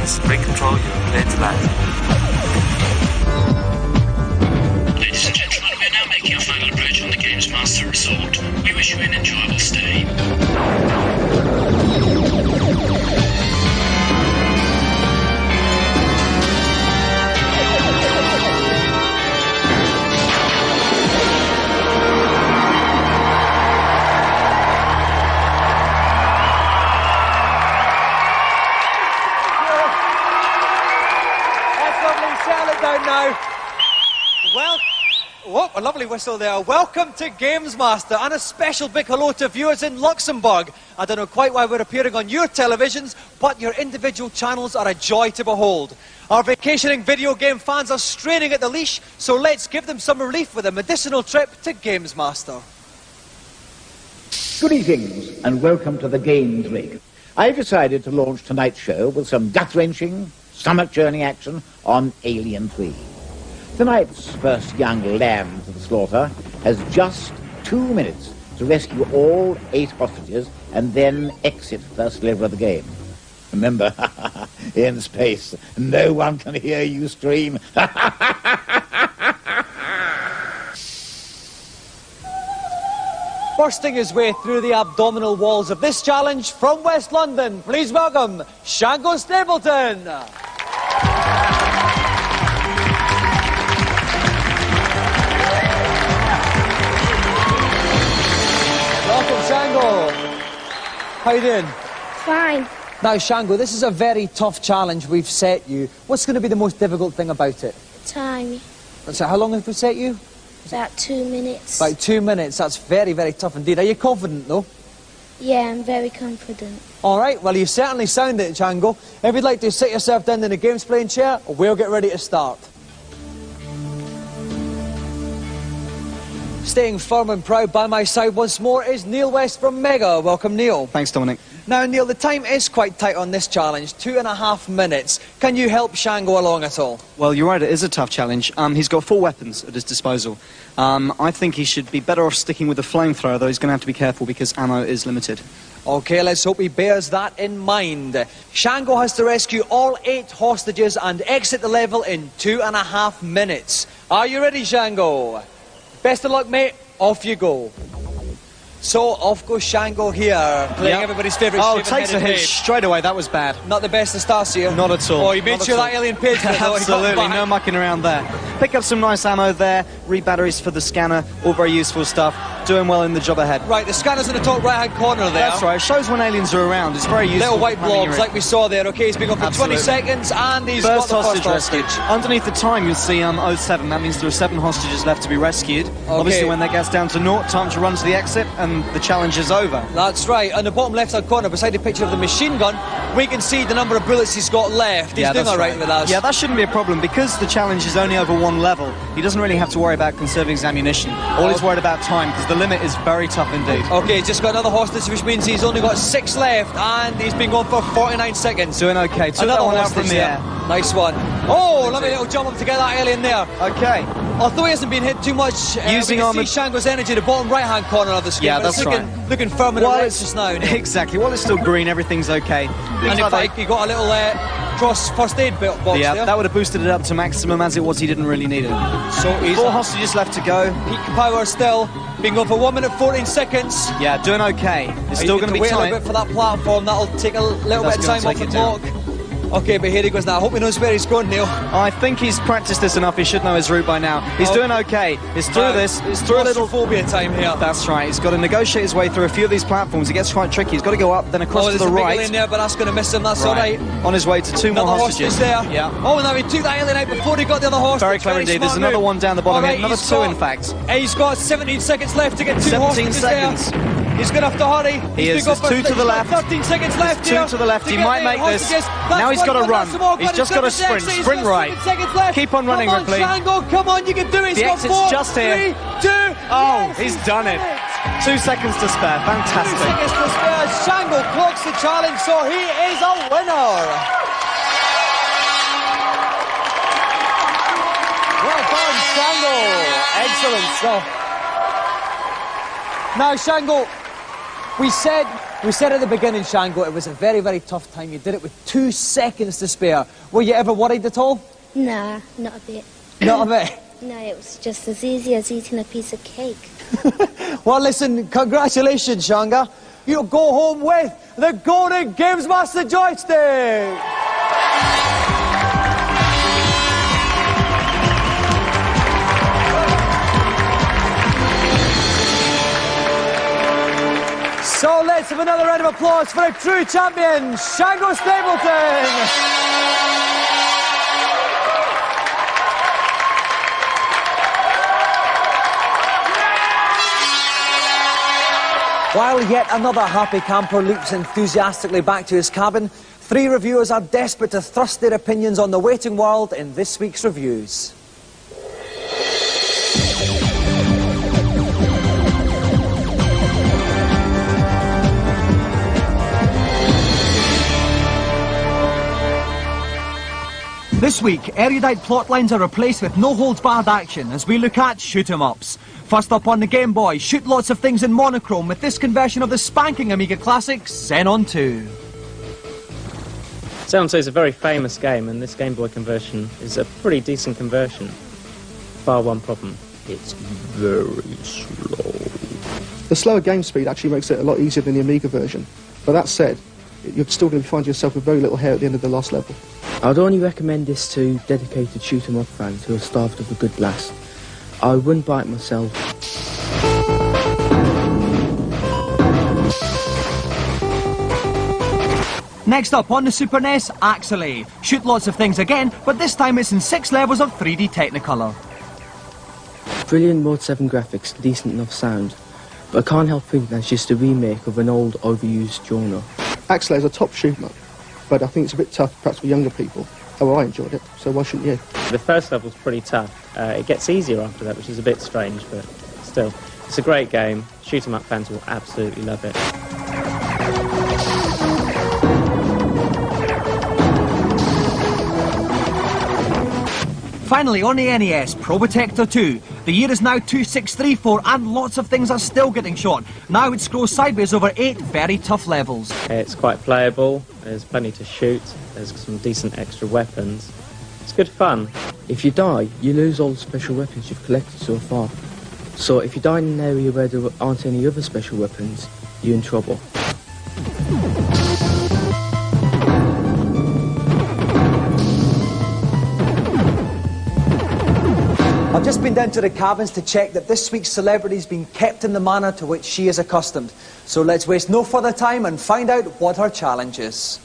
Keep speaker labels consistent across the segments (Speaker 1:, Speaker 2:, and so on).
Speaker 1: seconds. Recontrol your plane to land.
Speaker 2: Ladies and gentlemen, we are now making our final approach on the GamesMaster resort. We wish you an enjoyable stay.
Speaker 3: Well, a lovely whistle there. Welcome to GamesMaster, and a special big hello to viewers in Luxembourg. I don't know quite why we're appearing on your televisions, but your individual channels are a joy to behold. Our vacationing video game fans are straining at the leash, so let's give them some relief with a medicinal trip to GamesMaster.
Speaker 4: Greetings, and welcome to the Games Rig. I've decided to launch tonight's show with some gut-wrenching, stomach-churning action on Alien 3. Tonight's first young lamb to the slaughter has just 2 minutes to rescue all 8 hostages and then exit first level of the game. Remember, in space, no one can hear you scream.
Speaker 3: Bursting his way through the abdominal walls of this challenge from West London, please welcome Shango Stapleton. Welcome, Shango. How you doing?
Speaker 5: Fine.
Speaker 3: Now, Shango, this is a very tough challenge we've set you. What's going to be the most difficult thing about it?
Speaker 5: Time.
Speaker 3: So how long have we set you?
Speaker 5: About 2 minutes.
Speaker 3: About 2 minutes. That's very, very tough indeed. Are you confident, though?
Speaker 5: Yeah, I'm very confident.
Speaker 3: All right, well, you certainly sound it, Shango. If you'd like to sit yourself down in the games playing chair, we'll get ready to start. Staying firm and proud by my side once more is Neil West from Mega. Welcome, Neil.
Speaker 6: Thanks, Dominic.
Speaker 3: Now, Neil, the time is quite tight on this challenge, 2.5 minutes. Can you help Shango along at all?
Speaker 6: Well, you're right, it is a tough challenge. He's got 4 weapons at his disposal. I think he should be better off sticking with the flamethrower, though he's going to have to be careful because ammo is limited.
Speaker 3: OK, let's hope he bears that in mind. Shango has to rescue all 8 hostages and exit the level in 2.5 minutes. Are you ready, Shango? Best of luck, mate. Off you go. So, off goes Shango here, playing everybody's favourite
Speaker 6: takes a hit straight away. That was bad.
Speaker 3: Not the best of starts here.
Speaker 6: Not at all.
Speaker 3: Oh, he made sure that alien page.
Speaker 6: Absolutely, no mucking around there. Pick up some nice ammo there, re-batteries for the scanner, all very useful stuff. Doing well in the job ahead.
Speaker 3: Right, the scanner's in the top right-hand corner there.
Speaker 6: That's right, shows when aliens are around. It's very useful.
Speaker 3: Little white blobs like we saw there. OK, he's been on for 20 seconds and he's got the first hostage.
Speaker 6: Underneath the time you'll see 07. That means there are 7 hostages left to be rescued. Okay. Obviously when that gets down to 0, time to run to the exit and the challenge is over.
Speaker 3: That's right. On the bottom left-hand corner, beside the picture of the machine gun, we can see the number of bullets he's got left. He's doing all right with us.
Speaker 6: Yeah, that shouldn't be a problem. Because the challenge is only over 1 level, he doesn't really have to worry about conserving his ammunition. All he's worried about time, because the limit is very tough indeed. OK,
Speaker 3: he's just got another hostage, which means he's only got 6 left, and he's been going for 49 seconds.
Speaker 6: Doing OK. Took another one out from the air.
Speaker 3: Nice one. Oh, lovely little jump up to get that alien there.
Speaker 6: OK.
Speaker 3: Although he hasn't been hit too much,
Speaker 6: using
Speaker 3: we can see Shango's energy, the bottom right-hand corner of the screen.
Speaker 6: Yeah, that's right.
Speaker 3: Looking firm in the legs just now.
Speaker 6: Exactly. While it's still green, everything's OK.
Speaker 3: And in fact, he got a little cross first aid box
Speaker 6: there.
Speaker 3: There.
Speaker 6: That would have boosted it up to maximum. As it was, he didn't really need it. So he's 4 hostages left to go.
Speaker 3: Peak power still. Being going for 1 minute 14 seconds.
Speaker 6: Yeah, doing OK. It's still going to be
Speaker 3: wait
Speaker 6: tight.
Speaker 3: a little bit for that platform. That'll take a little bit of time off the clock. OK, but here he goes now. I hope he knows where he's going, Neil.
Speaker 6: I think he's practiced this enough. He should know his route by now. He's doing OK. He's through this. He's through a little
Speaker 3: phobia time here.
Speaker 6: That's right. He's got to negotiate his way through a few of these platforms. It gets quite tricky. He's got to go up, then across to the right.
Speaker 3: There's a big alien there, but that's going to miss him. That's all right.
Speaker 6: On his way to 2 more hostages.
Speaker 3: There.
Speaker 6: Yeah.
Speaker 3: Oh, now he took that alien out before he got the other hostage.
Speaker 6: Very clever indeed. There's another one down the bottom here. Another 2, in fact.
Speaker 3: He's got 17 seconds left to get 2 hostages
Speaker 6: 17 seconds.
Speaker 3: There. He's going to have to hurry.
Speaker 6: He is. There's 2 to the left.
Speaker 3: 13 seconds left.
Speaker 6: 2 to the left. He might make this. Now he's got to run. He's just got to sprint. Sprint right. Keep on running, Ripley.
Speaker 3: Shango, come on, you can do it.
Speaker 6: The exit's just here.
Speaker 3: 3, 2.
Speaker 6: Oh, he's done it. 2 seconds to spare. Fantastic.
Speaker 3: 2 seconds to spare. Shango clocks the challenge, so he is a winner. Well done, Shango. Excellent stuff. Now, Shango, we said We said at the beginning, Shango, it was a very, very tough time. You did it with 2 seconds to spare. Were you ever worried at all?
Speaker 5: Nah, not a bit.
Speaker 3: Not a bit?
Speaker 5: No, it was just as easy as eating a piece of cake.
Speaker 3: Well, listen, congratulations, Shanga. You'll go home with the Golden GamesMaster joystick! So let's have another round of applause for a true champion, Shango Stapleton! While yet another happy camper leaps enthusiastically back to his cabin, 3 reviewers are desperate to thrust their opinions on the waiting world in this week's reviews. This week, erudite plotlines are replaced with no-holds-barred action as we look at shoot-'em-ups. First up on the Game Boy, shoot lots of things in monochrome with this conversion of the spanking Amiga classic, Xenon 2.
Speaker 7: Xenon 2 is a very famous game, and this Game Boy conversion is a pretty decent conversion. Bar one problem, it's very slow.
Speaker 8: The slower game speed actually makes it a lot easier than the Amiga version. But that said, you're still going to find yourself with very little hair at the end of the last level.
Speaker 9: I'd only recommend this to dedicated shoot-'em-up fans who are starved of a good blast. I wouldn't buy it myself.
Speaker 3: Next up on the Super NES, Axelay. Shoot lots of things again, but this time it's in 6 levels of 3D Technicolor.
Speaker 9: Brilliant Mode 7 graphics, decent enough sound, but I can't help thinking that's just a remake of an old, overused genre.
Speaker 8: Axelay is a top shoot-'em up, but I think it's a bit tough perhaps for younger people. Oh, I enjoyed it, so why shouldn't you?
Speaker 7: The first level's pretty tough. It gets easier after that, which is a bit strange, but still. It's a great game. Shoot-'em-up fans will absolutely love it.
Speaker 3: Finally, on the NES, Probotector 2. The year is now 2634 and lots of things are still getting shot. Now it scrolls sideways over 8 very tough levels.
Speaker 7: It's quite playable, there's plenty to shoot, there's some decent extra weapons. It's good fun.
Speaker 9: If you die, you lose all the special weapons you've collected so far. So if you die in an area where there aren't any other special weapons, you're in trouble.
Speaker 3: I've just been down to the cabins to check that this week's celebrity's been kept in the manner to which she is accustomed. So let's waste no further time and find out what her challenge is.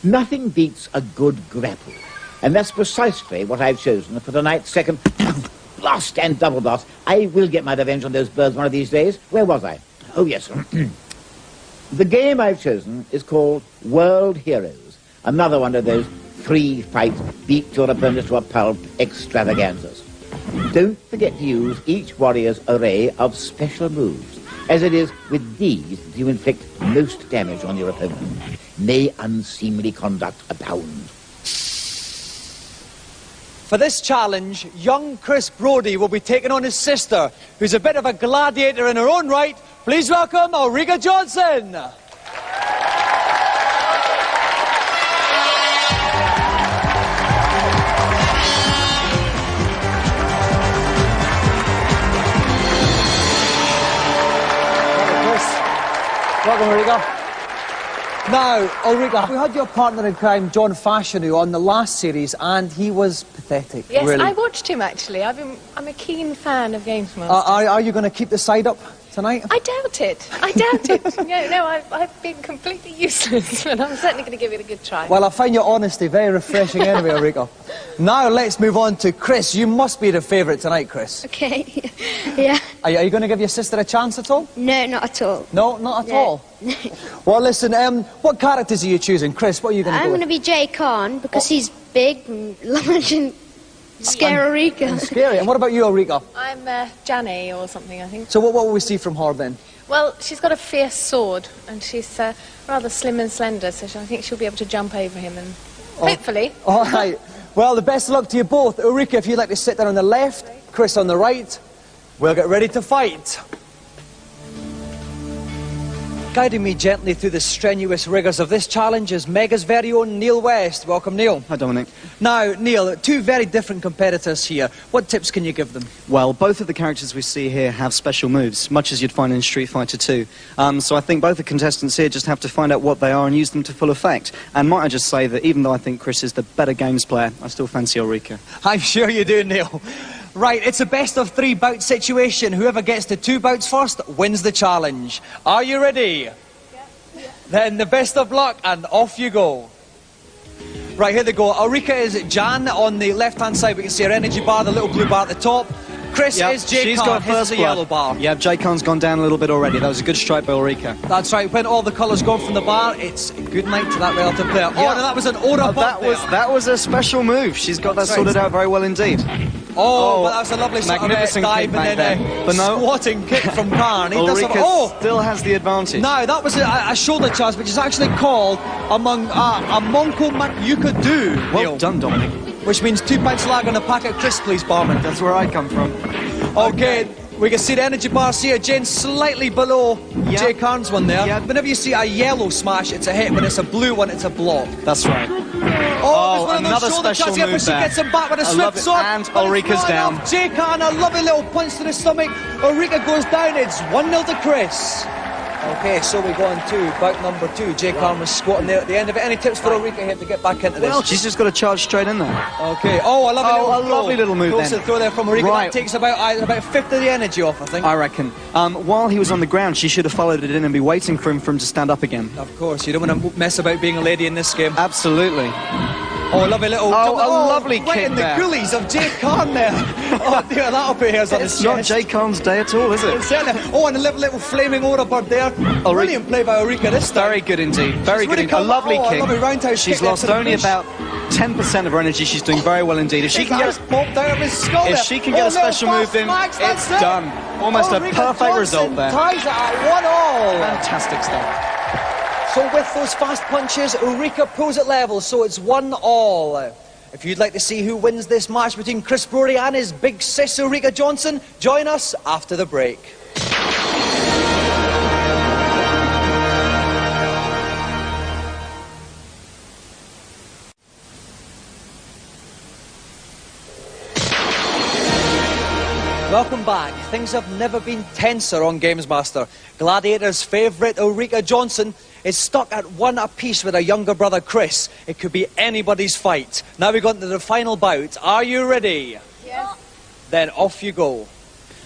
Speaker 4: Nothing beats a good grapple. And that's precisely what I've chosen for tonight's second blast and double blast. I will get my revenge on those birds one of these days. Where was I? Oh, yes. The game I've chosen is called World Heroes. Another one of those free-fight, beat your opponent to a pulp extravaganzas. Don't forget to use each warrior's array of special moves, as it is with these that you inflict most damage on your opponent. May unseemly conduct abound.
Speaker 3: For this challenge, young Chris Brody will be taking on his sister, who's a bit of a gladiator in her own right. Please welcome Ulrika Jonsson. Welcome, Ulrika. Now, Ulrika, we had your partner in crime, John Fashanu, on the last series, and he was pathetic.
Speaker 10: Yes,
Speaker 3: really.
Speaker 10: I watched him actually. I'm a keen fan of GamesMaster.
Speaker 3: Are you going to keep the side up tonight?
Speaker 10: I doubt it. I doubt it. No, I've been completely useless, but I'm certainly going to give it a good try.
Speaker 3: Well, I find your honesty very refreshing anyway, Ulrika. Now let's move on to Chris. You must be the favourite tonight, Chris.
Speaker 5: Okay, yeah.
Speaker 3: Are you going to give your sister a chance at all?
Speaker 5: No, not at all.
Speaker 3: No, not at all? Well, listen, what characters are you choosing? Chris, what are you going to do?
Speaker 5: I'm going to be Jay Khan, because he's big and large and scary.
Speaker 3: And scary. And what about you, Ulrika?
Speaker 10: I'm Janny or something, I think.
Speaker 3: So what will we see from her then?
Speaker 10: Well, she's got a fierce sword, and she's rather slim and slender, so I think she'll be able to jump over him, and hopefully.
Speaker 3: All right. Well, the best of luck to you both. Ulrika, if you'd like to sit there on the left, Chris on the right, we'll get ready to fight. Guiding me gently through the strenuous rigours of this challenge is Mega's very own Neil West. Welcome, Neil.
Speaker 6: Hi, Dominic.
Speaker 3: Now, Neil, two very different competitors here. What tips can you give them?
Speaker 6: Well, both of the characters we see here have special moves, much as you'd find in Street Fighter 2. So I think both the contestants here just have to find out what they are and use them to full effect. And might I just say that even though I think Chris is the better games player, I still fancy Ulrika.
Speaker 3: I'm sure you do, Neil. Right, it's a best-of-3 bout situation. Whoever gets to 2 bouts first wins the challenge. Are you ready? Yeah. Then the best of luck, and off you go. Right, here they go. Ulrika is Jan on the left-hand side. We can see her energy bar, the little blue bar at the top. Chris is J-Khan.
Speaker 6: She's got first
Speaker 3: the yellow bar.
Speaker 6: Yeah, J-Khan's gone down a little bit already. That was a good strike by Ulrika.
Speaker 3: That's right. When all the colours gone from the bar, it's good night to that relative player. Oh, no, that was an aura bump
Speaker 6: that was a special move. She's got that sorted out very well indeed.
Speaker 3: Oh, but that was a lovely
Speaker 6: magnificent
Speaker 3: dive
Speaker 6: kick
Speaker 3: and then
Speaker 6: but no,
Speaker 3: squatting kick from Khan.
Speaker 6: Ulrika still has the advantage.
Speaker 3: Now, that was a shoulder charge, which is actually called a Monko Yuka Do.
Speaker 6: Well done, Dominic.
Speaker 3: Which means 2 pints lag on a packet of crisps, please, barman.
Speaker 6: That's where I come from.
Speaker 3: Okay. We can see the energy bars here. Jane's slightly below Jay Khan's one there.
Speaker 6: Yep.
Speaker 3: Whenever you see a yellow smash, it's a hit. When it's a blue one, it's a block.
Speaker 6: That's right.
Speaker 3: Oh, there's one
Speaker 6: another
Speaker 3: of those shoulder
Speaker 6: special
Speaker 3: here,
Speaker 6: move
Speaker 3: but she gets him back with a swift sword.
Speaker 6: And Ulrika's down.
Speaker 3: Jay Khan, a lovely little punch to the stomach. Ulrika goes down. It's 1-0 to Chris. Okay, so we go on to bout number 2. Jay Khan was squatting there at the end of it. Any tips for Ulrika here to get back into this?
Speaker 6: Well, she's just got to charge straight in there.
Speaker 3: Okay. Oh, a lovely little
Speaker 6: move
Speaker 3: then. To throw there from Ulrika.
Speaker 6: Right.
Speaker 3: That takes about a fifth of the energy off, I think.
Speaker 6: I reckon. While he was on the ground, she should have followed it in and be waiting for him to stand up again.
Speaker 3: Of course, you don't want to mess about being a lady in this game.
Speaker 6: Absolutely.
Speaker 3: Oh, lovely little...
Speaker 6: lovely
Speaker 3: right
Speaker 6: kick
Speaker 3: in the
Speaker 6: there.
Speaker 3: goolies of Jay Khan there. Oh, dear, that'll put hairs on his chest.
Speaker 6: It's not Jay Khan's day at all, is it?
Speaker 3: Oh, and a little flaming aura bird there. Brilliant play by Ulrika this time.
Speaker 6: Very good indeed. Very good indeed. A lovely kick.
Speaker 3: A lovely roundhouse
Speaker 6: She's
Speaker 3: kick
Speaker 6: lost only about 10% of her energy. She's doing very well indeed. If she can get
Speaker 3: popped out of his skull
Speaker 6: a special move in, it's done. Almost a perfect result there.
Speaker 3: Ties it at 1-1.
Speaker 6: Fantastic stuff.
Speaker 3: So with those fast punches, Ulrika pulls it level, so it's 1-1. If you'd like to see who wins this match between Chris Brody and his big sis Ulrika Jonsson, join us after the break. Welcome back. Things have never been tenser on GamesMaster. Gladiator's favourite Ulrika Jonsson is stuck at 1 apiece with her younger brother Chris. It could be anybody's fight. Now we go into the final bout. Are you ready?
Speaker 10: Yes.
Speaker 3: Then off you go.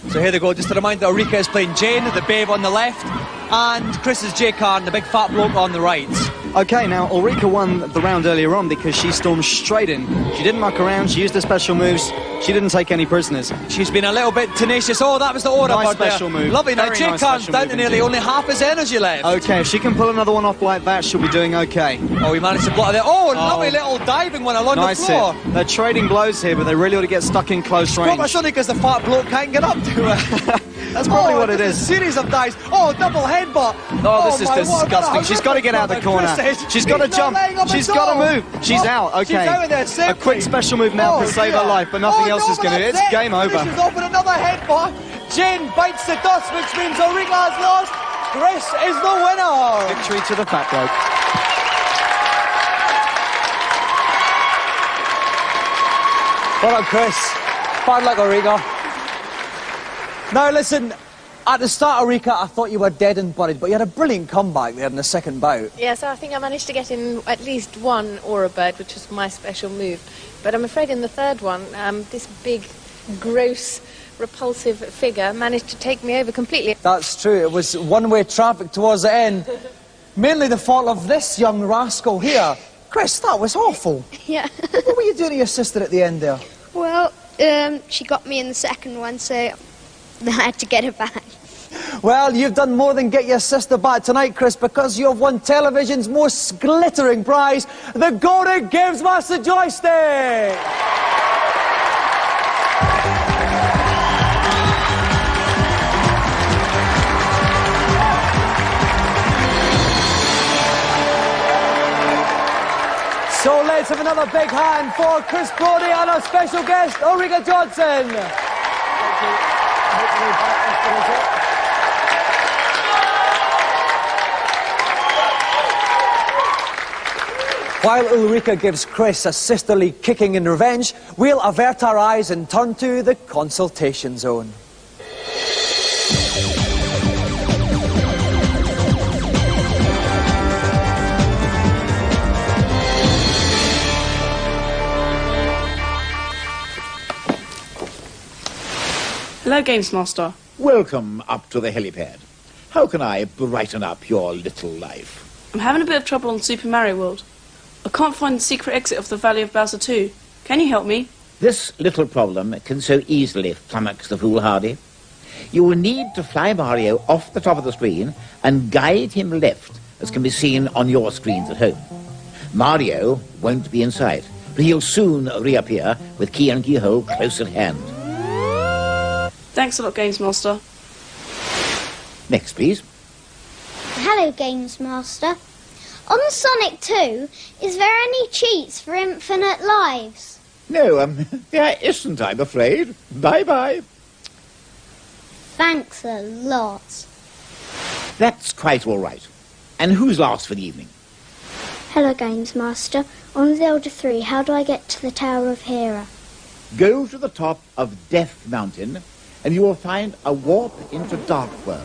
Speaker 3: So here they go. Just a reminder, Ulrika is playing Jane, the babe on the left, and Chris is Jay Khan, the big fat bloke on the right.
Speaker 6: Okay, now Ulrika won the round earlier on because she stormed straight in. She didn't muck around, she used her special moves, she didn't take any prisoners.
Speaker 3: She's been a little bit tenacious. Oh, that was the aura
Speaker 6: nice
Speaker 3: bird
Speaker 6: special
Speaker 3: there.
Speaker 6: move.
Speaker 3: Lovely. Now Jay Khan's down to nearly only half his energy left.
Speaker 6: Okay, if she can pull another one off like that, she'll be doing okay.
Speaker 3: Oh, he managed to block there. Oh, lovely little diving one along the floor.
Speaker 6: Hit. They're trading blows here, but they really ought to get stuck in close range.
Speaker 3: Probably only because the fat bloke can't get up to it.
Speaker 6: That's probably what it is.
Speaker 3: A series of dives. Oh, double headbutt.
Speaker 6: Oh, this is disgusting. She's got to get out of the corner. She's got to jump. She's got to move. She's out. Okay.
Speaker 3: She's out there safely.
Speaker 6: A quick special move now to save her life, but nothing else is going to. It's game over.
Speaker 3: She's open another headbutt. Jane bites the dust, which means Ulrika has lost. Chris is the winner.
Speaker 6: Victory to the fat bloke.
Speaker 3: Well done, Chris. Bad luck, Ulrika. Now listen, at the start, Ulrika, I thought you were dead and buried, but you had a brilliant comeback there in the second bout.
Speaker 10: Yes, I think I managed to get in at least one aura bird, which was my special move. But I'm afraid in the third one, this big, gross, repulsive figure managed to take me over completely.
Speaker 3: That's true. It was one-way traffic towards the end. Mainly the fault of this young rascal here. Chris, that was awful.
Speaker 5: Yeah.
Speaker 3: What were you doing to your sister at the end there?
Speaker 5: Well, she got me in the second one, so I had to get her back.
Speaker 3: Well, you've done more than get your sister back tonight, Chris, because you have won television's most glittering prize, the Golden GamesMaster joystick! So let's have another big hand for Chris Brody and our special guest, Ulrika Jonsson. Thank you. While Ulrika gives Chris a sisterly kicking in revenge, we'll avert our eyes and turn to the consultation zone.
Speaker 11: Hello, GamesMaster.
Speaker 4: Welcome up to the helipad. How can I brighten up your little life?
Speaker 11: I'm having a bit of trouble on Super Mario World. I can't find the secret exit of the Valley of Bowser 2. Can you help me?
Speaker 4: This little problem can so easily flummox the foolhardy. You will need to fly Mario off the top of the screen and guide him left, as can be seen on your screens at home. Mario won't be in sight, but he'll soon reappear with key and keyhole close at hand.
Speaker 11: Thanks a lot, GamesMaster.
Speaker 4: Next, please.
Speaker 5: Hello, GamesMaster. On Sonic 2, is there any cheats for infinite lives?
Speaker 4: No, there isn't, I'm afraid. Bye-bye.
Speaker 5: Thanks a lot.
Speaker 4: That's quite all right. And who's last for the evening?
Speaker 5: Hello, GamesMaster. On Zelda 3, how do I get to the Tower of Hera?
Speaker 4: Go to the top of Death Mountain, and you will find a warp into Dark World,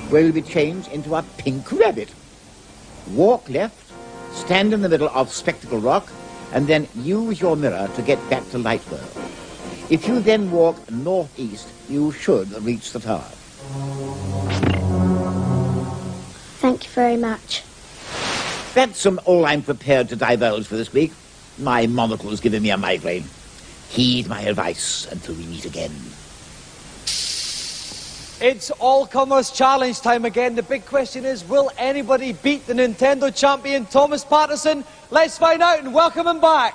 Speaker 4: where you'll be changed into a pink rabbit. Walk left, stand in the middle of Spectacle Rock, and then use your mirror to get back to Light World. If you then walk northeast, you should reach the tower.
Speaker 5: Thank you very much.
Speaker 4: That's all I'm prepared to divulge for this week. My monocle's giving me a migraine. Heed my advice until we meet again.
Speaker 3: It's all-comers challenge time again. The big question is, will anybody beat the Nintendo champion Thomas Patterson? Let's find out and welcome him back.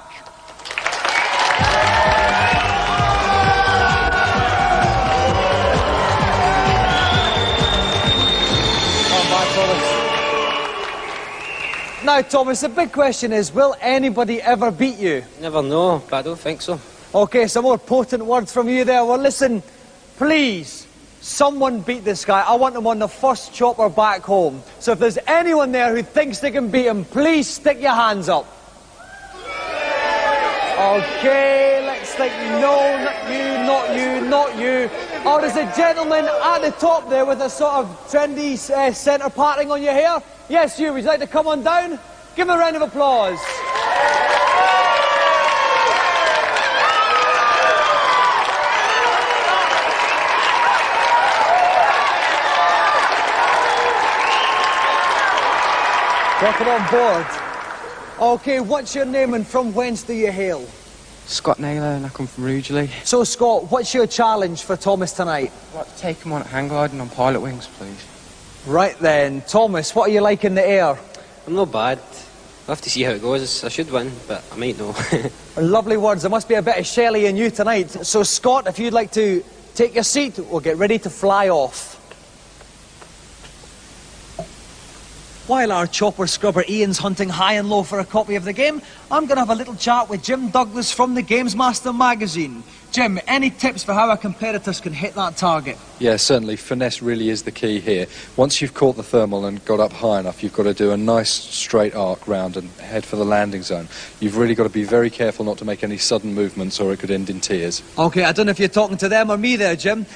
Speaker 3: Come back, Thomas. Now, Thomas, the big question is, will anybody ever beat you?
Speaker 12: Never know, but I don't think so.
Speaker 3: Okay, some more potent words from you there. Well, listen, please. Someone beat this guy. I want him on the first chopper back home. So if there's anyone there who thinks they can beat him, please stick your hands up. Okay, let's think. No, not you, not you, not you. Oh, there's a gentleman at the top there with a sort of trendy centre parting on your hair. Yes, you. Would you like to come on down? Give him a round of applause. Welcome on board. Okay, what's your name and from whence do you hail?
Speaker 9: Scott Naylor and I come from Rugeley.
Speaker 3: So, Scott, what's your challenge for Thomas tonight?
Speaker 9: I'd like to take him on at hang gliding on pilot wings, please.
Speaker 3: Right then. Thomas, what are you like in the air?
Speaker 12: I'm not bad. I'll have to see how it goes. I should win, but I might know.
Speaker 3: Lovely words. There must be a bit of Shelley in you tonight. So, Scott, if you'd like to take your seat, we'll get ready to fly off. While our chopper scrubber Ian's hunting high and low for a copy of the game, I'm going to have a little chat with Jim Douglas from the GamesMaster magazine. Jim, any tips for how our competitors can hit that target?
Speaker 13: Yeah, certainly. Finesse really is the key here. Once you've caught the thermal and got up high enough, you've got to do a nice straight arc round and head for the landing zone. You've really got to be very careful not to make any sudden movements or it could end in tears.
Speaker 3: OK, I don't know if you're talking to them or me there, Jim.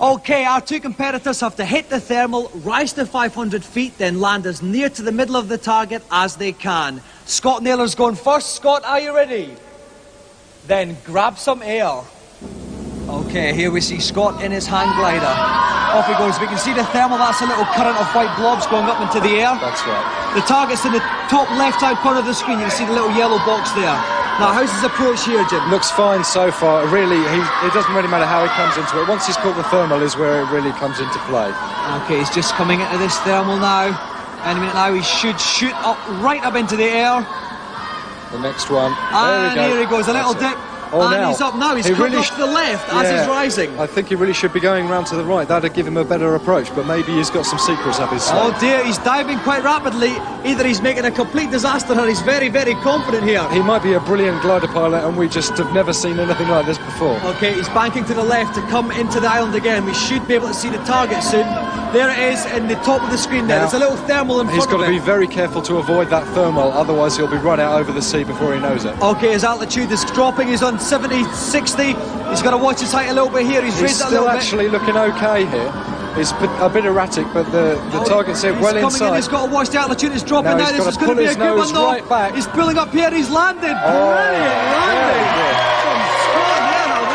Speaker 3: OK, our two competitors have to hit the thermal, rise to 500 feet, then land as near to the middle of the target as they can. Scott Naylor's going first. Scott, are you ready? Then grab some air. OK, here we see Scott in his hang glider. Off he goes. We can see the thermal. That's a little current of white blobs going up into the air.
Speaker 13: That's right.
Speaker 3: The target's in the top left-hand corner of the screen. You can see the little yellow box there. Now, how's his approach here, Jim?
Speaker 13: Looks fine so far. Really, it doesn't really matter how he comes into it. Once he's caught the thermal is where it really comes into play.
Speaker 3: OK, he's just coming into this thermal now. Any minute now, he should shoot up, right up into the air.
Speaker 13: The next one.
Speaker 3: And
Speaker 13: there we go.
Speaker 3: here he goes, a little dip. And
Speaker 13: now.
Speaker 3: he's up now. He's cut off to the left as he's rising.
Speaker 13: I think he really should be going round to the right. That'd give him a better approach, but maybe he's got some secrets up his sleeve.
Speaker 3: Oh dear, he's diving quite rapidly. Either he's making a complete disaster or he's very, very confident here.
Speaker 13: He might be a brilliant glider pilot, and we just have never seen anything like this before.
Speaker 3: Okay, he's banking to the left to come into the island again. We should be able to see the target soon. There it is in the top of the screen there. There's a little thermal in front of
Speaker 13: He's got to
Speaker 3: it.
Speaker 13: be very careful to avoid that thermal, otherwise he'll be run out over the sea before he knows it.
Speaker 3: Okay, his altitude is dropping. He's on 70, 60. He's got to watch his height a little bit here. He's raised it a
Speaker 13: still
Speaker 3: little bit.
Speaker 13: actually looking okay here. He's a bit erratic, but the target's here well
Speaker 3: coming
Speaker 13: inside.
Speaker 3: In, he's got to watch the altitude. It's dropping now. This is going to be a good one, though.
Speaker 13: Right back.
Speaker 3: He's pulling up here. He's landed. Brilliant landing from Scott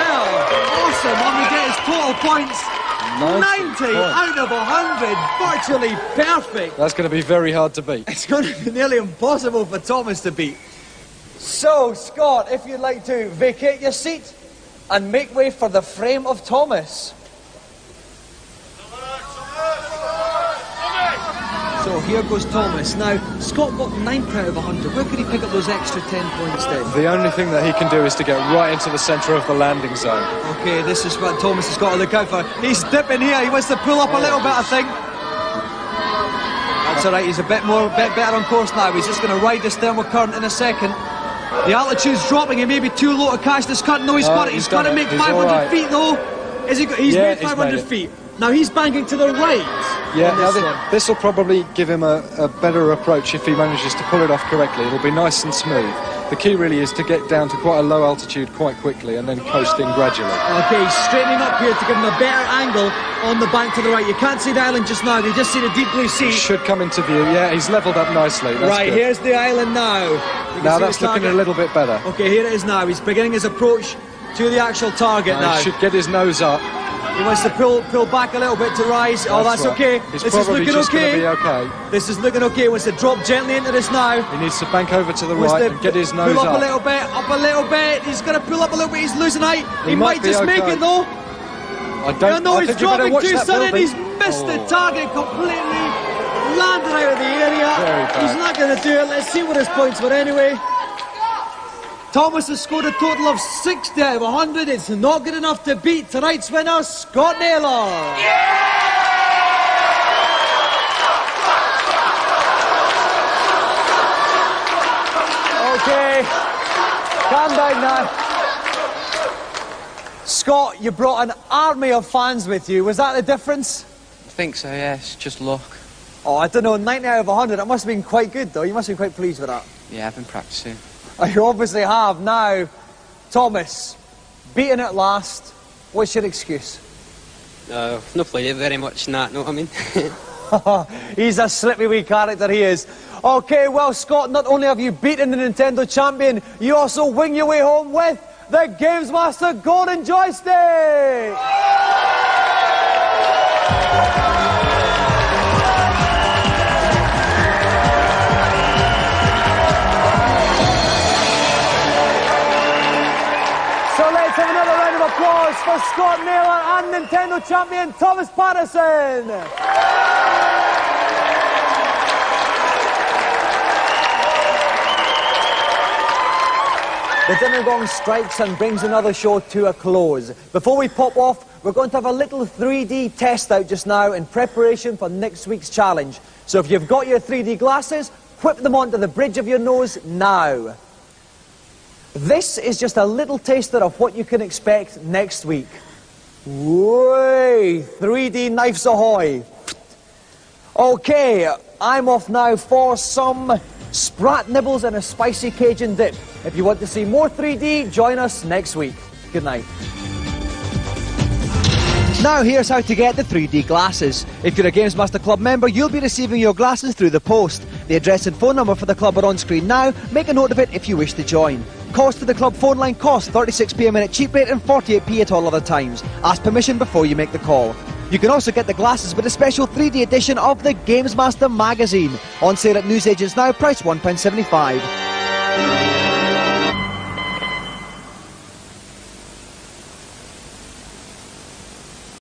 Speaker 3: Naylor. Awesome. When we get his total points, 90 out of 100. Virtually perfect.
Speaker 13: That's going to be very hard to beat.
Speaker 3: It's going to be nearly impossible for Thomas to beat. So, Scott, if you'd like to vacate your seat and make way for the frame of Thomas. So here goes Thomas. Now, Scott got 90 out of 100. Where could he pick up those extra 10 points then?
Speaker 13: The only thing that he can do is to get right into the centre of the landing zone.
Speaker 3: Okay, this is what Thomas has got to look out for. He's dipping here. He wants to pull up a little bit, I think. That's all right. He's a bit better on course now. He's just going to ride this thermal current in a second. The altitude's dropping. He may be too low to catch this cut. No, he's got it. He's got to make 500 feet, though. He's made 500 feet. Now he's banking to the right.
Speaker 13: Yeah, now this will probably give him a better approach if he manages to pull it off correctly. It'll be nice and smooth. The key really is to get down to quite a low altitude quite quickly and then coasting gradually.
Speaker 3: Okay, he's straightening up here to give him a better angle on the bank to the right. You can't see the island just now. You just see the deep blue sea.
Speaker 13: He should come into view. Yeah, he's levelled up nicely. That's
Speaker 3: right,
Speaker 13: good.
Speaker 3: here's the island now.
Speaker 13: Now that's looking a little bit better.
Speaker 3: Okay, here it is now. He's beginning his approach to the actual target now.
Speaker 13: He should get his nose up.
Speaker 3: He wants to pull back a little bit to rise. Oh, that's okay.
Speaker 13: This
Speaker 3: is looking okay.
Speaker 13: Be okay.
Speaker 3: This is looking okay. He wants to drop gently into this now.
Speaker 13: He needs to bank over to the right and get his nose
Speaker 3: up. Up a little bit. He's going to pull up a little bit. He's losing height. He might just make it though.
Speaker 13: I
Speaker 3: know he's dropping too sudden. He's missed the target completely. Landed out of the area. He's not going to do it. Let's see what his points were anyway. Thomas has scored a total of 60 out of 100. It's not good enough to beat tonight's winner, Scott Naylor. Okay, calm down now. Scott, you brought an army of fans with you. Was that the difference?
Speaker 14: I think so, yes. Just luck.
Speaker 3: Oh, I don't know, 90 out of 100. That must have been quite good, though. You must have been quite pleased with that.
Speaker 14: Yeah, I've been practicing.
Speaker 3: You obviously have. Now, Thomas, beaten at last. What's your excuse?
Speaker 12: I've not played it very much, know what I mean?
Speaker 3: He's a slippy wee character, he is. Okay, well, Scott, not only have you beaten the Nintendo champion, you also wing your way home with the GamesMaster Golden Joystick! So let's have another round of applause for Scott Naylor and Nintendo champion Thomas Patterson. The dinner gong strikes and brings another show to a close. Before we pop off, we're going to have a little 3D test out just now in preparation for next week's challenge. So if you've got your 3D glasses, whip them onto the bridge of your nose now. This is just a little taster of what you can expect next week. Way, 3D knives ahoy. Okay, I'm off now for some sprat nibbles and a spicy Cajun dip. If you want to see more 3D, join us next week. Good night. Now here's how to get the 3D glasses. If you're a GamesMaster Club member, you'll be receiving your glasses through the post. The address and phone number for the club are on screen now. Make a note of it if you wish to join. Cost to the club phone line costs 36p a minute cheap rate and 48p at all other times. Ask permission before you make the call. You can also get the glasses with a special 3D edition of the GamesMaster magazine. On sale at newsagents now, priced £1.75.